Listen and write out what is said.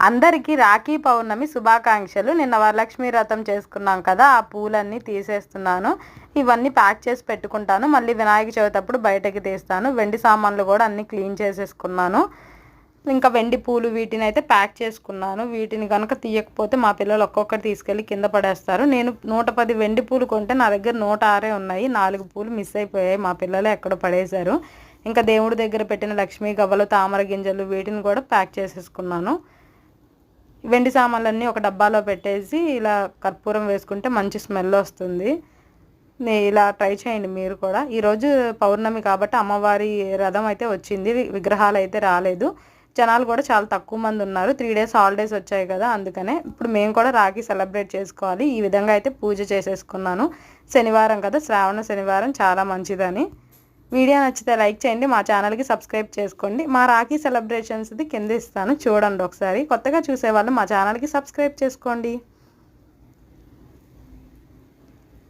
అందరికీ రాఖీ పౌర్ణమి శుభాకాంక్షలు. నిన్న వరలక్ష్మి వ్రతం చేసుకున్నాం కదా, ఆ పూలన్నీ తీసేస్తున్నాను. ఇవన్నీ ప్యాక్ చేసి పెట్టుకుంటాను. మళ్ళీ వినాయక చవితి అప్పుడు బయటకి తీస్తాను. వెండి సామాన్లు కూడా అన్నీ క్లీన్ చేసేసుకున్నాను. ఇంకా వెండి పూలు వీటిని అయితే ప్యాక్ చేసుకున్నాను. వీటిని కనుక తీయకపోతే మా పిల్లలు ఒక్కొక్కటి తీసుకెళ్ళి కింద పడేస్తారు. నేను 110 వెండి పూలు కొంటే నా దగ్గర 106 ఉన్నాయి. 4 పూలు మిస్ అయిపోయాయి. మా పిల్లలే ఎక్కడో పడేశారు. ఇంకా దేవుడి దగ్గర పెట్టిన లక్ష్మీ గవ్వలు, తామర గింజలు వీటిని కూడా ప్యాక్ చేసేసుకున్నాను. వెండి సామాన్లన్నీ ఒక డబ్బాలో పెట్టేసి ఇలా కర్పూరం వేసుకుంటే మంచి స్మెల్ వస్తుంది. ఇలా ట్రై చేయండి మీరు కూడా. ఈరోజు పౌర్ణమి కాబట్టి అమ్మవారి రథం అయితే వచ్చింది, విగ్రహాలు అయితే రాలేదు. జనాలు కూడా చాలా తక్కువ మంది ఉన్నారు. 3 డేస్ హాలిడేస్ వచ్చాయి కదా, అందుకనే ఇప్పుడు మేము కూడా రాఖీ సెలబ్రేట్ చేసుకోవాలి. ఈ విధంగా అయితే పూజ చేసేసుకున్నాను. శనివారం కదా, శ్రావణ శనివారం చాలా మంచిదని. వీడియో నచ్చితే లైక్ చేయండి, మా ఛానల్కి సబ్స్క్రైబ్ చేసుకోండి. మా రాఖీ సెలబ్రేషన్స్ది కింద ఇస్తాను, చూడండి ఒకసారి. కొత్తగా చూసేవాళ్ళు మా ఛానల్కి సబ్స్క్రైబ్ చేసుకోండి.